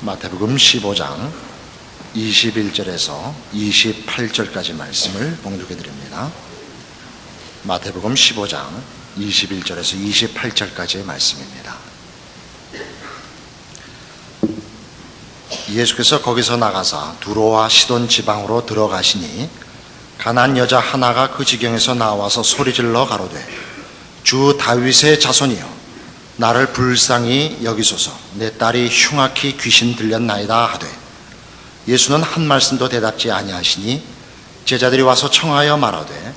마태복음 15장 21절에서 28절까지 말씀을 봉독해 드립니다. 마태복음 15장 21절에서 28절까지의 말씀입니다. 예수께서 거기서 나가사 두로와 시돈 지방으로 들어가시니 가나안 여자 하나가 그 지경에서 나와서 소리질러 가로되 주 다윗의 자손이여 나를 불쌍히 여기소서. 내 딸이 흉악히 귀신 들렸나이다 하되 예수는 한 말씀도 대답지 아니하시니 제자들이 와서 청하여 말하되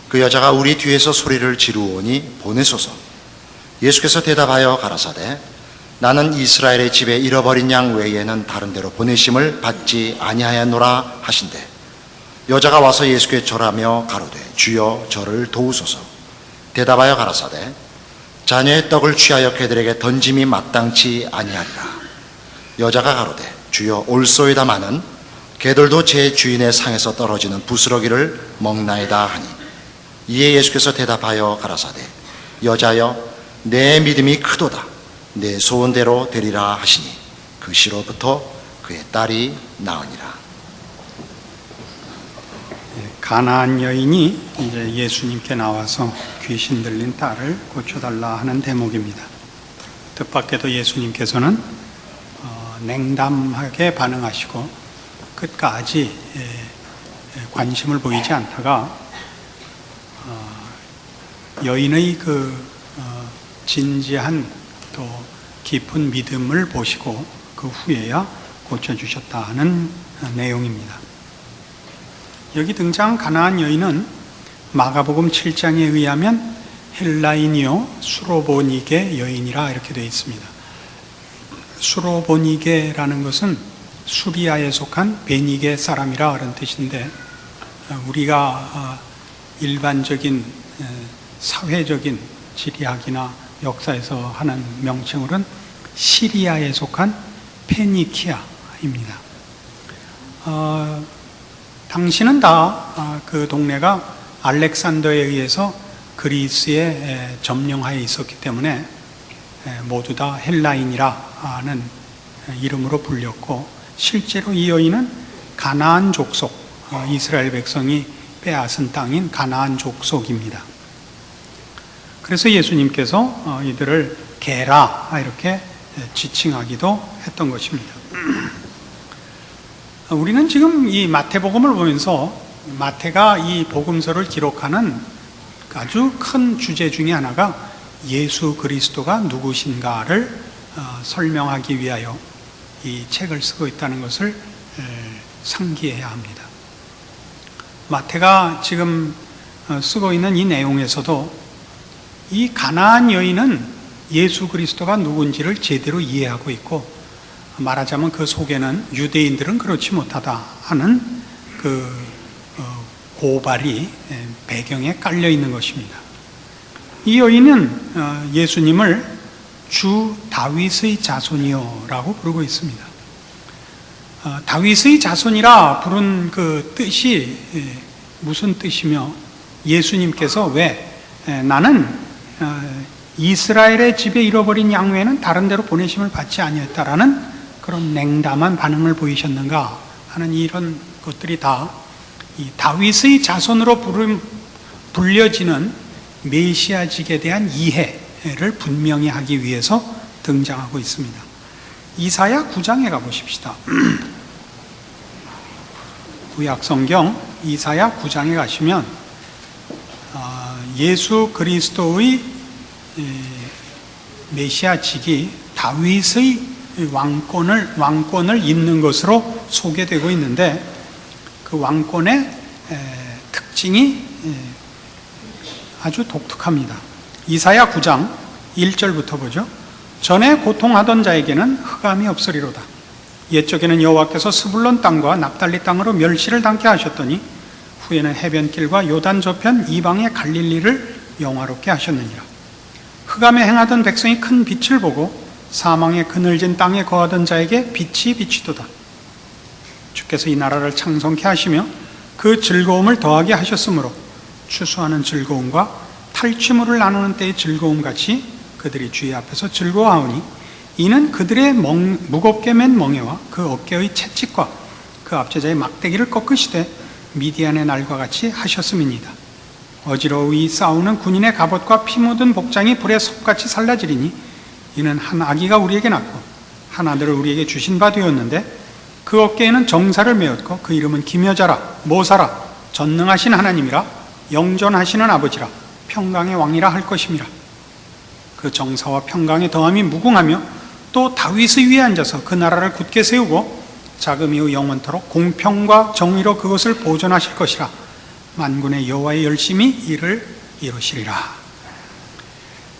그 여자가 우리 뒤에서 소리를 지르오니 보내소서. 예수께서 대답하여 가라사대 나는 이스라엘의 집에 잃어버린 양 외에는 다른 데로 보내심을 받지 아니하였노라 하신대 여자가 와서 예수께 절하며 가로되 주여 저를 도우소서. 대답하여 가라사대 자녀의 떡을 취하여 그들에게 던짐이 마땅치 아니하리라. 여자가 가로되 주여 올소이다마는 개들도 제 주인의 상에서 떨어지는 부스러기를 먹나이다 하니 이에 예수께서 대답하여 가라사대 여자여 내 믿음이 크도다. 내 소원대로 되리라 하시니 그 시로부터 그의 딸이 나으니라. 가나안 여인이 이제 예수님께 나와서 귀신 들린 딸을 고쳐달라 하는 대목입니다. 뜻밖에도 예수님께서는 냉담하게 반응하시고 끝까지 관심을 보이지 않다가 여인의 그 진지한 또 깊은 믿음을 보시고 그 후에야 고쳐주셨다 하는 내용입니다. 여기 등장한 가나안 여인은 마가복음 7장에 의하면 헬라인이요 수로보니게 여인이라 이렇게 되어 있습니다. 수로보니게라는 것은 수리아에 속한 베니게 사람이라 그런 뜻인데 우리가 일반적인 사회적인 지리학이나 역사에서 하는 명칭으로는 시리아에 속한 페니키아입니다. 당시는 다 그 동네가 알렉산더에 의해서 그리스에 점령하여 있었기 때문에 모두 다 헬라인이라는 이름으로 불렸고 실제로 이 여인은 가나안 족속, 이스라엘 백성이 빼앗은 땅인 가나안 족속입니다. 그래서 예수님께서 이들을 개라 이렇게 지칭하기도 했던 것입니다. 우리는 지금 이 마태복음을 보면서 마태가 이 복음서를 기록하는 아주 큰 주제 중에 하나가 예수 그리스도가 누구신가를 설명하기 위하여 이 책을 쓰고 있다는 것을 상기해야 합니다. 마태가 지금 쓰고 있는 이 내용에서도 이 가나안 여인은 예수 그리스도가 누군지를 제대로 이해하고 있고 말하자면 그 속에는 유대인들은 그렇지 못하다 하는 그 고발이 배경에 깔려 있는 것입니다. 이 여인은 예수님을 주 다윗의 자손이요 라고 부르고 있습니다. 다윗의 자손이라 부른 그 뜻이 무슨 뜻이며 예수님께서 왜 나는 이스라엘의 집에 잃어버린 양 외에는 다른 데로 보내심을 받지 아니했다라는 그런 냉담한 반응을 보이셨는가 하는 이런 것들이 다 이 다윗의 자손으로 불려지는 메시아직에 대한 이해를 분명히 하기 위해서 등장하고 있습니다. 이사야 9장에 가보십시다. 구약성경 이사야 9장에 가시면 예수 그리스도의 메시아직이 다윗의 왕권을 잇는 것으로 소개되고 있는데 그 왕권의 특징이 아주 독특합니다. 이사야 9장 1절부터 보죠. 전에 고통하던 자에게는 흑암이 없으리로다. 옛적에는 여호와께서 스불론 땅과 납달리 땅으로 멸시를 당케 하셨더니 후에는 해변길과 요단 저편 이방의 갈릴리를 영화롭게 하셨느니라. 흑암에 행하던 백성이 큰 빛을 보고 사망의 그늘진 땅에 거하던 자에게 빛이 비치도다. 주께서 이 나라를 창성케 하시며 그 즐거움을 더하게 하셨으므로 추수하는 즐거움과 탈취물을 나누는 때의 즐거움같이 그들이 주의 앞에서 즐거워하오니 이는 그들의 무겁게 맨 멍에와 그 어깨의 채찍과 그 압제자의 막대기를 꺾으시되 미디안의 날과 같이 하셨음이니이다. 어지러이 싸우는 군인의 갑옷과 피 묻은 복장이 불에 섭같이 살라지리니 이는 한 아기가 우리에게 낳고 한 아들을 우리에게 주신 바 되었는데 그 어깨에는 정사를 메었고 그 이름은 기묘자라 모사라 전능하신 하나님이라 영존하시는 아버지라 평강의 왕이라 할 것임이라. 그 정사와 평강의 더함이 무궁하며 또 다윗의 위에 앉아서 그 나라를 굳게 세우고 자금이요 영원토록 공평과 정의로 그것을 보존하실 것이라. 만군의 여호와의 열심히 이를 이루시리라.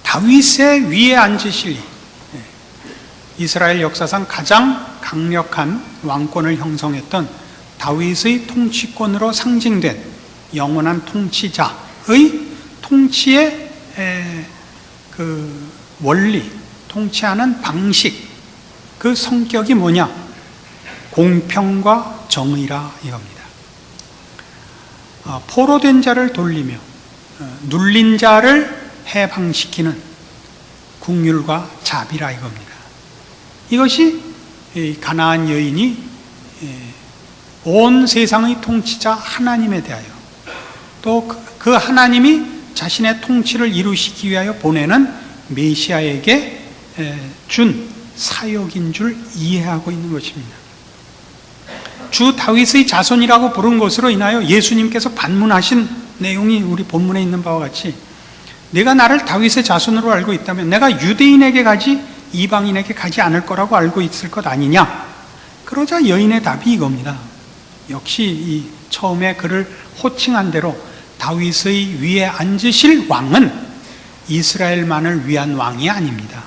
다윗의 위에 앉으실 이스라엘 역사상 가장 강력한 왕권을 형성했던 다윗의 통치권으로 상징된 영원한 통치자의 통치의 그 원리, 통치하는 방식, 그 성격이 뭐냐? 공평과 정의라 이겁니다. 포로된 자를 돌리며 눌린 자를 해방시키는 국률과 자비라 이겁니다. 이것이 가나안 여인이 온 세상의 통치자 하나님에 대하여 또 그 하나님이 자신의 통치를 이루시기 위하여 보내는 메시아에게 준 사역인 줄 이해하고 있는 것입니다. 주 다윗의 자손이라고 부른 것으로 인하여 예수님께서 반문하신 내용이 우리 본문에 있는 바와 같이 내가 나를 다윗의 자손으로 알고 있다면 내가 유대인에게 가지 이방인에게 가지 않을 거라고 알고 있을 것 아니냐. 그러자 여인의 답이 이겁니다. 역시 이 처음에 그를 호칭한 대로 다윗의 위에 앉으실 왕은 이스라엘만을 위한 왕이 아닙니다.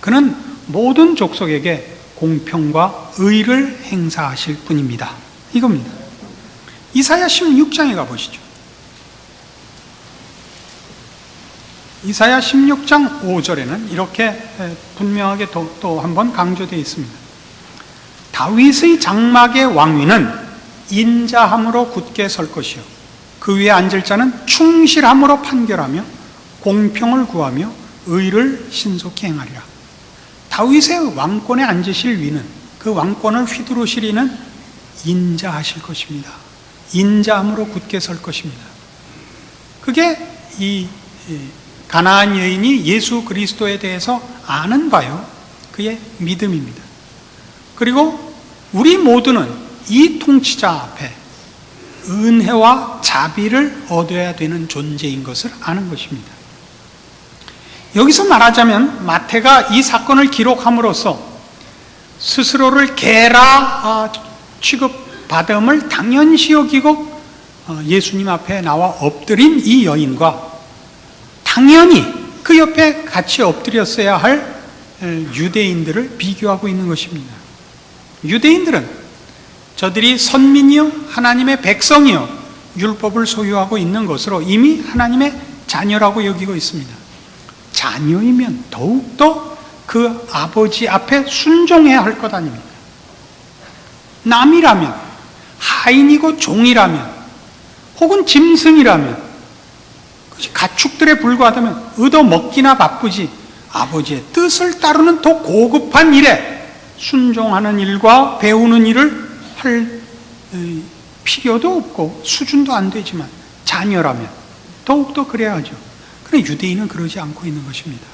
그는 모든 족속에게 공평과 의를 행사하실 분입니다. 이겁니다. 이사야 16장에 가보시죠. 이사야 16장 5절에는 이렇게 분명하게 또 한번 강조되어 있습니다. 다윗의 장막의 왕위는 인자함으로 굳게 설 것이요 그 위에 앉을 자는 충실함으로 판결하며 공평을 구하며 의를 신속히 행하리라. 다윗의 왕권에 앉으실 위는 그 왕권을 휘두르실 이는 인자하실 것입니다. 인자함으로 굳게 설 것입니다. 그게 이 가나안 여인이 예수 그리스도에 대해서 아는 바요 그의 믿음입니다. 그리고 우리 모두는 이 통치자 앞에 은혜와 자비를 얻어야 되는 존재인 것을 아는 것입니다. 여기서 말하자면 마태가 이 사건을 기록함으로써 스스로를 개라 취급받음을 당연시 여기고 예수님 앞에 나와 엎드린 이 여인과 당연히 그 옆에 같이 엎드렸어야 할 유대인들을 비교하고 있는 것입니다. 유대인들은 저들이 선민이요 하나님의 백성이요 율법을 소유하고 있는 것으로 이미 하나님의 자녀라고 여기고 있습니다. 자녀이면 더욱더 그 아버지 앞에 순종해야 할 것 아닙니까? 남이라면, 하인이고 종이라면, 혹은 짐승이라면, 가축들에 불과하다면 얻어먹기나 바쁘지 아버지의 뜻을 따르는 더 고급한 일에 순종하는 일과 배우는 일을 할 필요도 없고 수준도 안 되지만 자녀라면 더욱더 그래야 하죠. 그런데 유대인은 그러지 않고 있는 것입니다.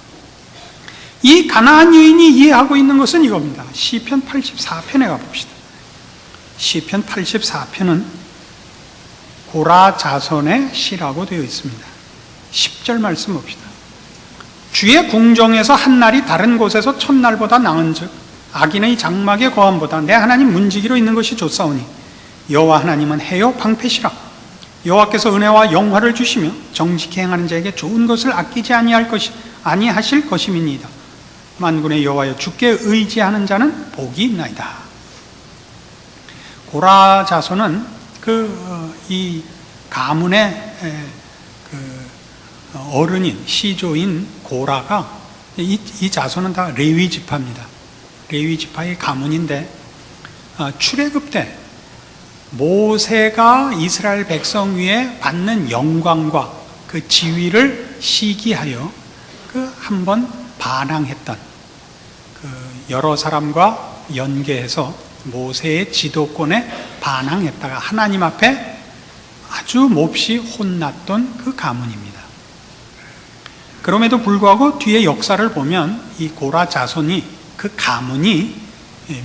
이 가나안 여인이 이해하고 있는 것은 이겁니다. 시편 84편에 가봅시다. 시편 84편은 고라 자손의 시라고 되어 있습니다. 10절 말씀 봅시다. 주의 궁정에서 한날이 다른 곳에서 첫날보다 나은즉 악인의 장막의 거함보다 내 하나님 문지기로 있는 것이 좋사오니 여호와 하나님은 해요 방패시라. 여호와께서 은혜와 영화를 주시며 정직히 행하는 자에게 좋은 것을 아끼지 아니하실 것임이니이다. 만군의 여호와여 주께 의지하는 자는 복이 있나이다. 고라 자손은 이 가문의 어른인 시조인 고라가 이 자손은 다 레위 지파입니다. 레위 지파의 가문인데 출애굽 때 모세가 이스라엘 백성 위에 받는 영광과 그 지위를 시기하여 한번 반항했던 여러 사람과 연계해서 모세의 지도권에 반항했다가 하나님 앞에 아주 몹시 혼났던 그 가문입니다. 그럼에도 불구하고 뒤에 역사를 보면 이 고라 자손이, 그 가문이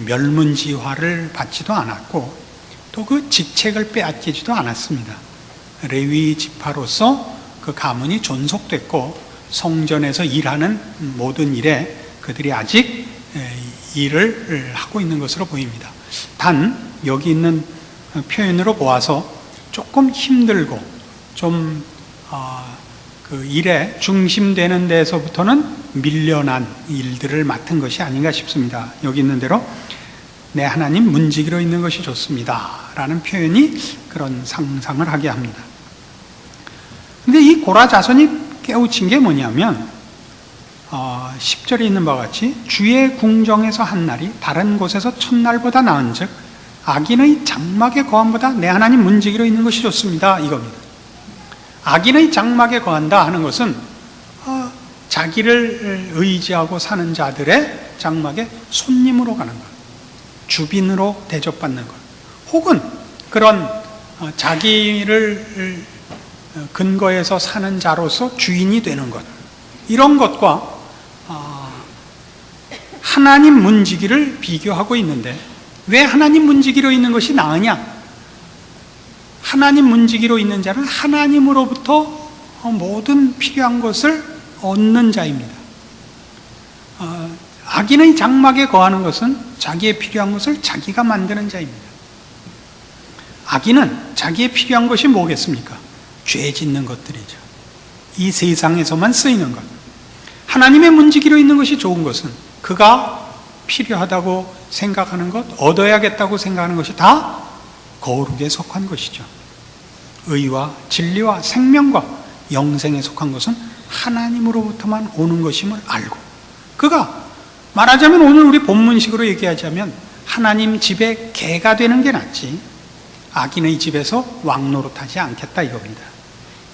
멸문지화를 받지도 않았고 또 그 직책을 빼앗기지도 않았습니다. 레위 지파로서 그 가문이 존속됐고 성전에서 일하는 모든 일에 그들이 아직 일을 하고 있는 것으로 보입니다. 단 여기 있는 표현으로 보아서 조금 힘들고 좀 그 일에 중심되는 데서부터는 밀려난 일들을 맡은 것이 아닌가 싶습니다. 여기 있는 대로 내 하나님 문지기로 있는 것이 좋습니다 라는 표현이 그런 상상을 하게 합니다. 근데 이 고라 자손이 깨우친 게 뭐냐면 10절에 있는 바와 같이 주의 궁정에서 한 날이 다른 곳에서 첫날보다 나은 즉 악인의 장막에 거함보다 내 하나님 문지기로 있는 것이 좋습니다 이겁니다. 악인의 장막에 거한다 하는 것은 자기를 의지하고 사는 자들의 장막에 손님으로 가는 것, 주빈으로 대접받는 것, 혹은 그런 자기를 근거해서 사는 자로서 주인이 되는 것, 이런 것과 하나님 문지기를 비교하고 있는데 왜 하나님 문지기로 있는 것이 나으냐? 하나님 문지기로 있는 자는 하나님으로부터 모든 필요한 것을 얻는 자입니다. 악인의 장막에 거하는 것은 자기의 필요한 것을 자기가 만드는 자입니다. 악인은 자기의 필요한 것이 뭐겠습니까? 죄 짓는 것들이죠. 이 세상에서만 쓰이는 것. 하나님의 문지기로 있는 것이 좋은 것은 그가 필요하다고 생각하는 것, 얻어야겠다고 생각하는 것이 다 거룩에 속한 것이죠. 의와 진리와 생명과 영생에 속한 것은 하나님으로부터만 오는 것임을 알고, 그가 말하자면 오늘 우리 본문식으로 얘기하자면 하나님 집에 개가 되는 게 낫지 악인의 집에서 왕노릇하지 않겠다 이겁니다.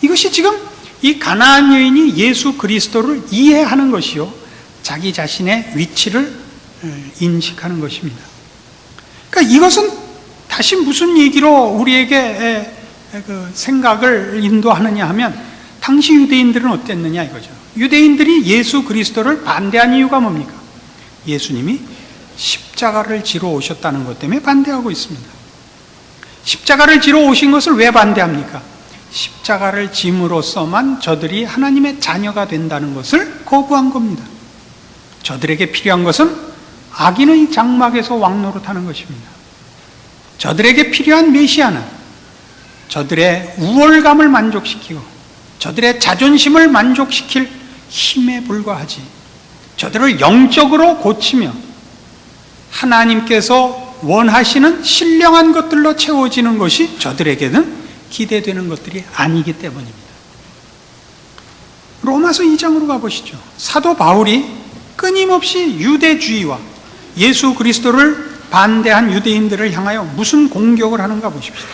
이것이 지금 이 가나안 여인이 예수 그리스도를 이해하는 것이요, 자기 자신의 위치를 인식하는 것입니다. 그러니까 이것은 다시 무슨 얘기로 우리에게 그 생각을 인도하느냐 하면, 당시 유대인들은 어땠느냐 이거죠. 유대인들이 예수 그리스도를 반대한 이유가 뭡니까? 예수님이 십자가를 지러 오셨다는 것 때문에 반대하고 있습니다. 십자가를 지러 오신 것을 왜 반대합니까? 십자가를 짐으로써만 저들이 하나님의 자녀가 된다는 것을 거부한 겁니다. 저들에게 필요한 것은 악인의 장막에서 왕노릇하는 것입니다. 저들에게 필요한 메시아는 저들의 우월감을 만족시키고 저들의 자존심을 만족시킬 힘에 불과하지, 저들을 영적으로 고치며 하나님께서 원하시는 신령한 것들로 채워지는 것이 저들에게는 기대되는 것들이 아니기 때문입니다. 로마서 2장으로 가보시죠. 사도 바울이 끊임없이 유대주의와 예수 그리스도를 반대한 유대인들을 향하여 무슨 공격을 하는가 보십시오.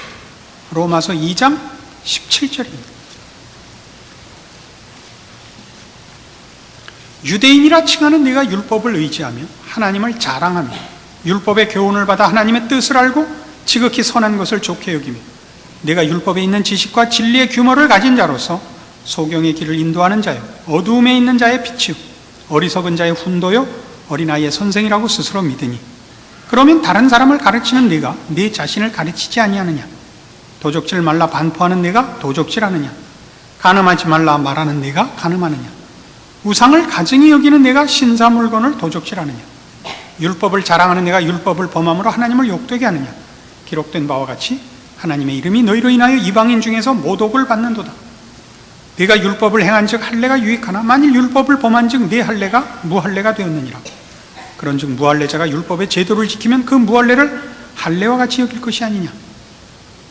로마서 2장 17절입니다. 유대인이라 칭하는 네가 율법을 의지하며 하나님을 자랑하며 율법의 교훈을 받아 하나님의 뜻을 알고 지극히 선한 것을 좋게 여기며 네가 율법에 있는 지식과 진리의 규모를 가진 자로서 소경의 길을 인도하는 자요, 어두움에 있는 자의 빛이요, 어리석은 자의 훈도요, 어린아이의 선생이라고 스스로 믿으니 그러면 다른 사람을 가르치는 네가 네 자신을 가르치지 아니하느냐? 도적질 말라 반포하는 네가 도적질하느냐? 간음하지 말라 말하는 네가 간음하느냐? 우상을 가증히 여기는 네가 신사 물건을 도적질하느냐? 율법을 자랑하는 네가 율법을 범함으로 하나님을 욕되게 하느냐? 기록된 바와 같이 하나님의 이름이 너희로 인하여 이방인 중에서 모독을 받는도다. 네가 율법을 행한즉 할례가 유익하나 만일 율법을 범한즉 네 할례가 무할례가 되었느니라. 그런즉 무할례자가 율법의 제도를 지키면 그 무할례를 할례와 같이 여길 것이 아니냐.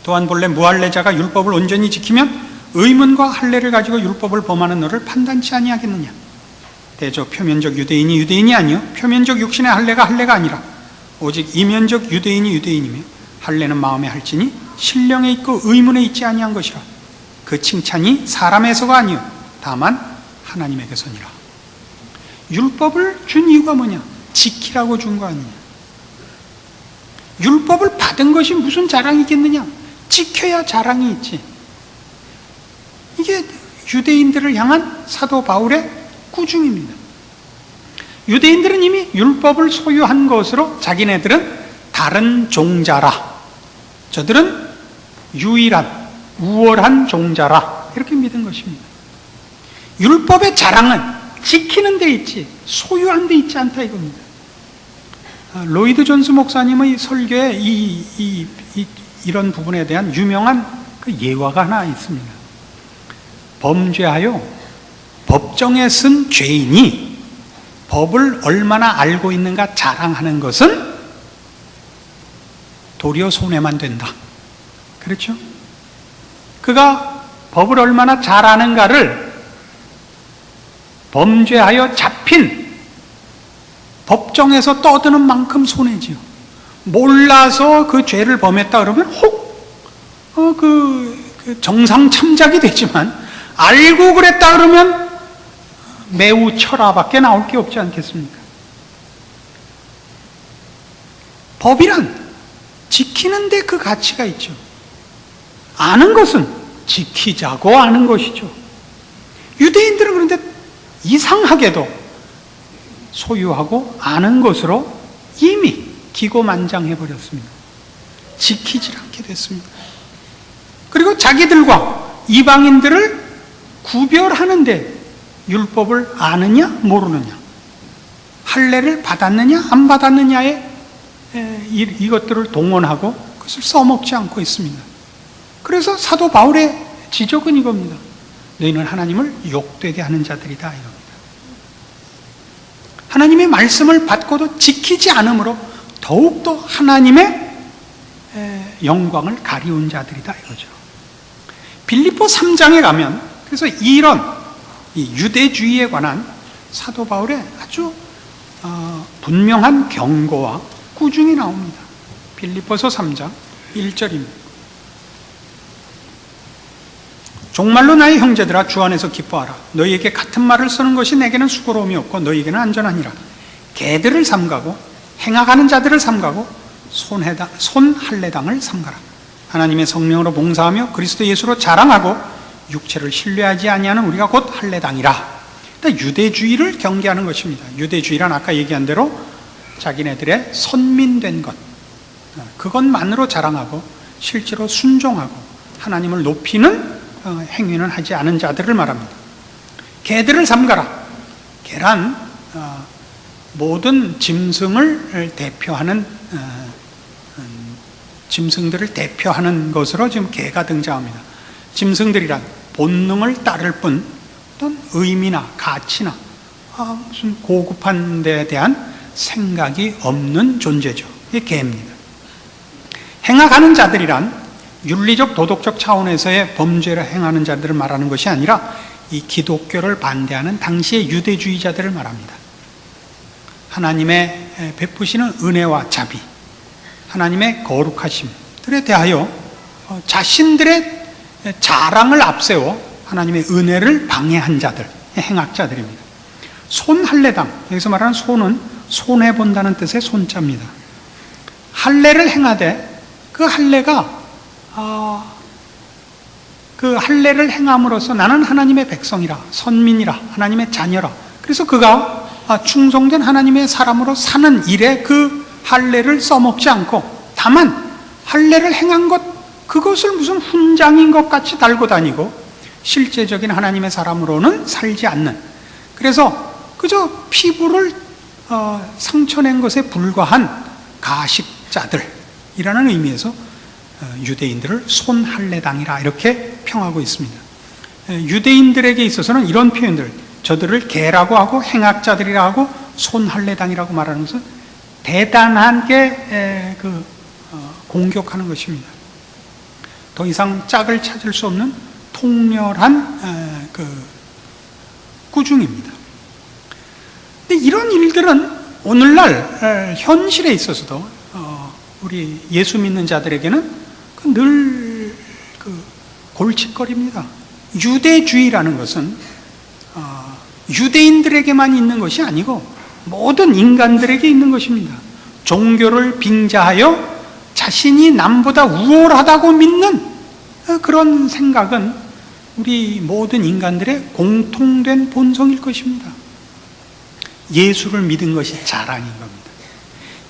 또한 본래 무할례자가 율법을 온전히 지키면 의문과 할례를 가지고 율법을 범하는 너를 판단치 아니하겠느냐. 대저 표면적 유대인이 유대인이 아니요 표면적 육신의 할례가 할례가 아니라 오직 이면적 유대인이 유대인이며 할례는 마음에 할지니 신령에 있고 의문에 있지 아니한 것이라. 그 칭찬이 사람에서가 아니요 다만 하나님에게서니라. 율법을 준 이유가 뭐냐? 지키라고 준 거 아니냐. 율법을 받은 것이 무슨 자랑이겠느냐. 지켜야 자랑이 있지. 이게 유대인들을 향한 사도 바울의 꾸중입니다. 유대인들은 이미 율법을 소유한 것으로 자기네들은 다른 종자라, 저들은 유일한 우월한 종자라, 이렇게 믿은 것입니다. 율법의 자랑은 지키는 데 있지 소유한 데 있지 않다 이겁니다. 로이드 존스 목사님의 설교에 이런 부분에 대한 유명한 그 예화가 하나 있습니다. 범죄하여 법정에 쓴 죄인이 법을 얼마나 알고 있는가 자랑하는 것은 도리어 손해만 된다. 그렇죠? 그가 법을 얼마나 잘 아는가를 범죄하여 잡힌 법정에서 떠드는 만큼 손해지요. 몰라서 그 죄를 범했다 그러면 그 정상 참작이 되지만 알고 그랬다 그러면 매우 철화밖에 나올 게 없지 않겠습니까? 법이란 지키는데 그 가치가 있죠. 아는 것은 지키자고 아는 것이죠. 유대인들은 그런데 이상하게도 소유하고 아는 것으로 이미 기고만장해버렸습니다. 지키지 않게 됐습니다. 그리고 자기들과 이방인들을 구별하는데 율법을 아느냐 모르느냐, 할례를 받았느냐 안 받았느냐에 이것들을 동원하고 그것을 써먹지 않고 있습니다. 그래서 사도 바울의 지적은 이겁니다. 너희는 하나님을 욕되게 하는 자들이다 이겁니다. 하나님의 말씀을 받고도 지키지 않으므로 더욱더 하나님의 영광을 가리운 자들이다 이거죠. 빌립보 3장에 가면 그래서 이런 유대주의에 관한 사도 바울의 아주 분명한 경고와 꾸중이 나옵니다. 빌립보서 3장 1절입니다. 종말로 나의 형제들아 주 안에서 기뻐하라. 너희에게 같은 말을 쓰는 것이 내게는 수고로움이 없고 너희에게는 안전하니라. 개들을 삼가고 행악하는 자들을 삼가고 손할례당을 삼가라. 하나님의 성령으로 봉사하며 그리스도 예수로 자랑하고 육체를 신뢰하지 아니하는 우리가 곧 할례당이라. 그러니까 유대주의를 경계하는 것입니다. 유대주의란 아까 얘기한 대로 자기네들의 선민된 것, 그것만으로 자랑하고 실제로 순종하고 하나님을 높이는 행위는 하지 않은 자들을 말합니다. 개들을 삼가라. 개란 모든 짐승을 대표하는 짐승들을 대표하는 것으로 지금 개가 등장합니다. 짐승들이란 본능을 따를 뿐 어떤 의미나 가치나 무슨 고급한 데에 대한 생각이 없는 존재죠. 이게 개입니다. 행악하는 자들이란 윤리적 도덕적 차원에서의 범죄를 행하는 자들을 말하는 것이 아니라 이 기독교를 반대하는 당시의 유대주의자들을 말합니다. 하나님의 베푸시는 은혜와 자비, 하나님의 거룩하심들에 대하여 자신들의 자랑을 앞세워 하나님의 은혜를 방해한 자들, 행악자들입니다. 손할례당, 여기서 말하는 손은 손해본다는 뜻의 손자입니다. 할례를 행하되 그 할례가 그 할례를 행함으로써 나는 하나님의 백성이라, 선민이라, 하나님의 자녀라. 그래서 그가 충성된 하나님의 사람으로 사는 일에 그 할례를 써먹지 않고 다만 할례를 행한 것, 그것을 무슨 훈장인 것 같이 달고 다니고 실제적인 하나님의 사람으로는 살지 않는, 그래서 그저 피부를 상처낸 것에 불과한 가식자들이라는 의미에서 유대인들을 손할례당이라 이렇게 평하고 있습니다. 유대인들에게 있어서는 이런 표현들, 저들을 개라고 하고 행악자들이라 하고 손할례당이라고 말하는 것은 대단하게 공격하는 것입니다. 더 이상 짝을 찾을 수 없는 통렬한 꾸중입니다. 근데 이런 일들은 오늘날 현실에 있어서도 우리 예수 믿는 자들에게는 늘 골칫거리입니다. 유대주의라는 것은 유대인들에게만 있는 것이 아니고 모든 인간들에게 있는 것입니다. 종교를 빙자하여 자신이 남보다 우월하다고 믿는 그런 생각은 우리 모든 인간들의 공통된 본성일 것입니다. 예수를 믿은 것이 자랑인 겁니다.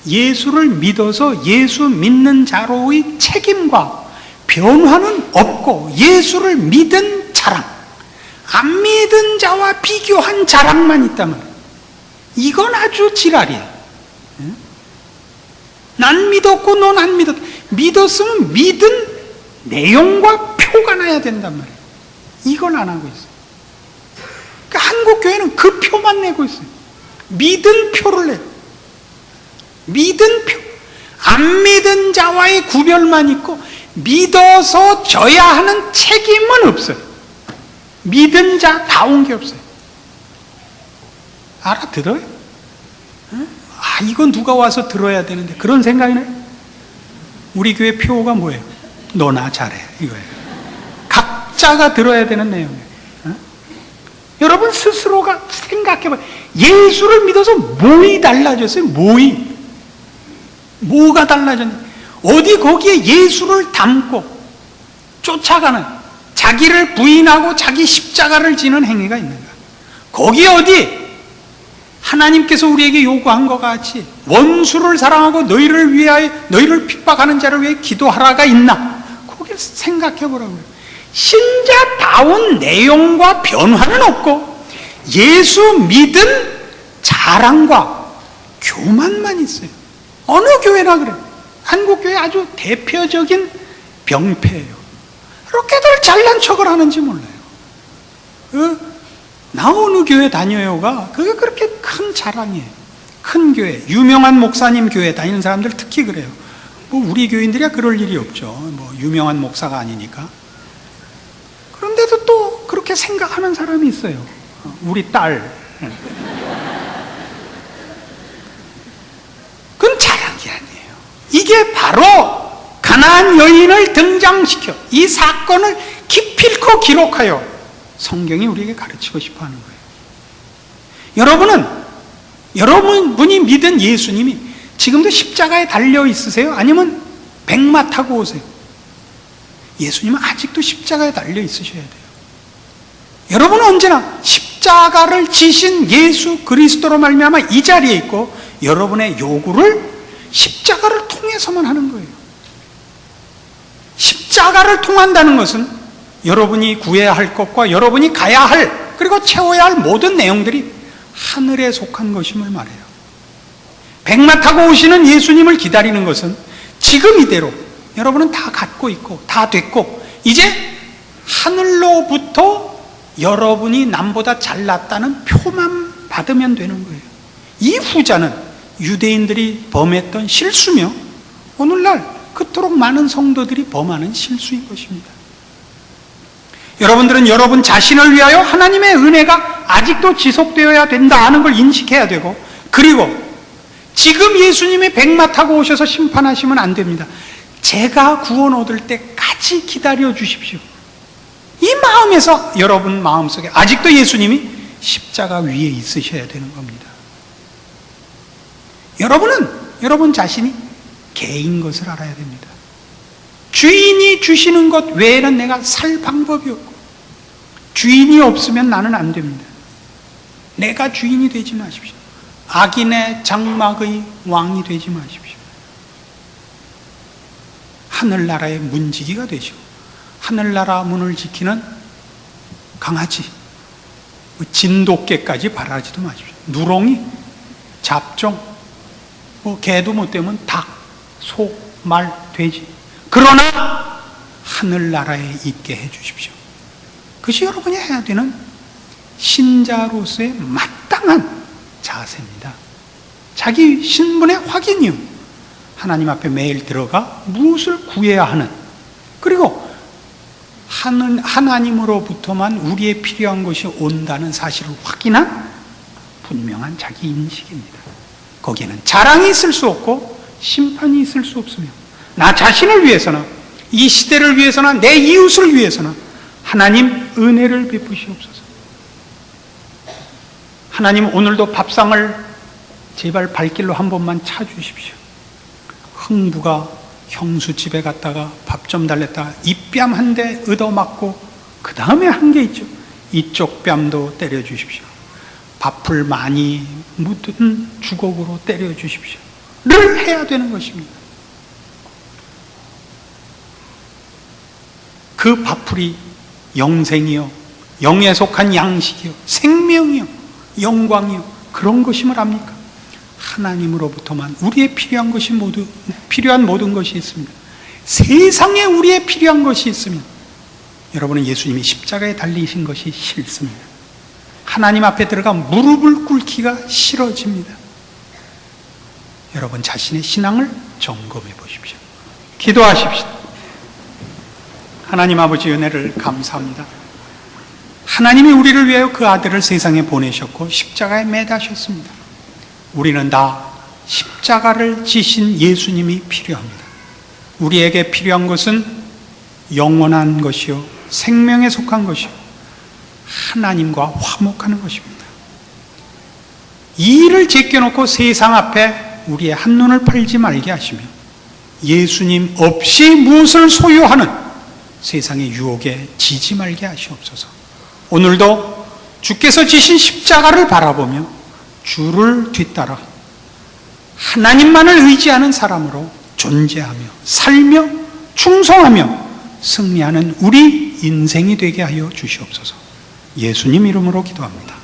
예수를 믿어서 예수 믿는 자로의 책임과 변화는 없고, 예수를 믿은 자랑, 안 믿은 자와 비교한 자랑만 있다면 이건 아주 지랄이에요. 난 믿었고 넌 안 믿었다. 믿었으면 믿은 내용과 표가 나야 된단 말이에요. 이걸 안 하고 있어요. 그러니까 한국교회는 그 표만 내고 있어요. 믿은 표를 내요. 믿은 표. 안 믿은 자와의 구별만 있고 믿어서 져야 하는 책임은 없어요. 믿은 자다운 게 없어요. 알아들어요? 아, 이건 누가 와서 들어야 되는데, 그런 생각이네. 우리 교회 표가 뭐예요? 너나 잘해, 이거예요. 각자가 들어야 되는 내용이에요. 여러분 스스로가 생각해봐요. 예수를 믿어서 뭐이 달라졌어요? 뭐가 달라졌냐? 어디 거기에 예수를 담고 쫓아가는, 자기를 부인하고 자기 십자가를 지는 행위가 있는가? 거기에 어디 하나님께서 우리에게 요구한 것 같이 원수를 사랑하고 너희를 위하여, 너희를 핍박하는 자를 위해 기도하라가 있나? 거기를 생각해 보라고요. 신자다운 내용과 변화는 없고 예수 믿은 자랑과 교만만 있어요. 어느 교회나 그래요. 한국교회 아주 대표적인 병폐예요. 그렇게들 잘난 척을 하는지 몰라요. 나 어느 교회 다녀요가 그게 그렇게 큰 자랑이에요. 큰 교회, 유명한 목사님 교회 다니는 사람들 특히 그래요. 뭐 우리 교인들이야 그럴 일이 없죠. 뭐 유명한 목사가 아니니까. 그런데도 또 그렇게 생각하는 사람이 있어요. 우리 딸. 그건 자랑이 아니에요. 이게 바로 가나안 여인을 등장시켜 이 사건을 기필코 기록하여 성경이 우리에게 가르치고 싶어 하는 거예요. 여러분이 믿은 예수님이 지금도 십자가에 달려 있으세요? 아니면 백마 타고 오세요? 예수님은 아직도 십자가에 달려 있으셔야 돼요. 여러분은 언제나 십자가를 지신 예수 그리스도로 말미암아 이 자리에 있고, 여러분의 요구를 십자가를 통해서만 하는 거예요. 십자가를 통한다는 것은 여러분이 구해야 할 것과 여러분이 가야 할, 그리고 채워야 할 모든 내용들이 하늘에 속한 것임을 말해요. 백마 타고 오시는 예수님을 기다리는 것은 지금 이대로 여러분은 다 갖고 있고 다 됐고, 이제 하늘로부터 여러분이 남보다 잘났다는 표만 받으면 되는 거예요. 이 후자는 유대인들이 범했던 실수며 오늘날 그토록 많은 성도들이 범하는 실수인 것입니다. 여러분들은 여러분 자신을 위하여 하나님의 은혜가 아직도 지속되어야 된다 하는 걸 인식해야 되고, 그리고 지금 예수님이 백마 타고 오셔서 심판하시면 안 됩니다. 제가 구원 얻을 때까지 기다려 주십시오. 이 마음에서 여러분 마음속에 아직도 예수님이 십자가 위에 있으셔야 되는 겁니다. 여러분은 여러분 자신이 개인 것을 알아야 됩니다. 주인이 주시는 것 외에는 내가 살 방법이 없고, 주인이 없으면 나는 안 됩니다. 내가 주인이 되지 마십시오. 악인의 장막의 왕이 되지 마십시오. 하늘나라의 문지기가 되시고, 하늘나라 문을 지키는 강아지, 진돗개까지 바라지도 마십시오. 누렁이, 잡종, 개도 못 되면 닭, 소, 말, 돼지. 그러나 하늘나라에 있게 해주십시오. 그것이 여러분이 해야 되는 신자로서의 마땅한 자세입니다. 자기 신분의 확인이요. 하나님 앞에 매일 들어가 무엇을 구해야 하는, 그리고 하나님으로부터만 우리의 필요한 것이 온다는 사실을 확인한 분명한 자기 인식입니다. 거기에는 자랑이 있을 수 없고 심판이 있을 수 없으며, 나 자신을 위해서나 이 시대를 위해서나 내 이웃을 위해서나 하나님 은혜를 베푸시옵소서. 하나님 오늘도 밥상을 제발 발길로 한 번만 차주십시오. 흥부가 형수집에 갔다가 밥 좀 달랬다가 이뺨 한 대 얻어맞고 그 다음에 한 게 있죠. 이쪽 뺨도 때려주십시오. 밥풀 많이 묻은 주걱으로 때려주십시오. 를 해야 되는 것입니다. 그 밥풀이 영생이요, 영에 속한 양식이요, 생명이요, 영광이요, 그런 것임을 압니까? 하나님으로부터만 우리의 필요한 모든 것이 있습니다. 세상에 우리의 필요한 것이 있으면 여러분은 예수님이 십자가에 달리신 것이 싫습니다. 하나님 앞에 들어가 무릎을 꿇기가 싫어집니다. 여러분 자신의 신앙을 점검해 보십시오. 기도하십시오. 하나님 아버지 은혜를 감사합니다. 하나님이 우리를 위하여 그 아들을 세상에 보내셨고 십자가에 매다셨습니다. 우리는 다 십자가를 지신 예수님이 필요합니다. 우리에게 필요한 것은 영원한 것이요, 생명에 속한 것이요, 하나님과 화목하는 것입니다. 이 일을 제껴놓고 세상 앞에 우리의 한눈을 팔지 말게 하시며 예수님 없이 무엇을 소유하는 세상의 유혹에 지지 말게 하시옵소서. 오늘도 주께서 지신 십자가를 바라보며 주를 뒤따라 하나님만을 의지하는 사람으로 존재하며 살며 충성하며 승리하는 우리 인생이 되게 하여 주시옵소서. 예수님 이름으로 기도합니다.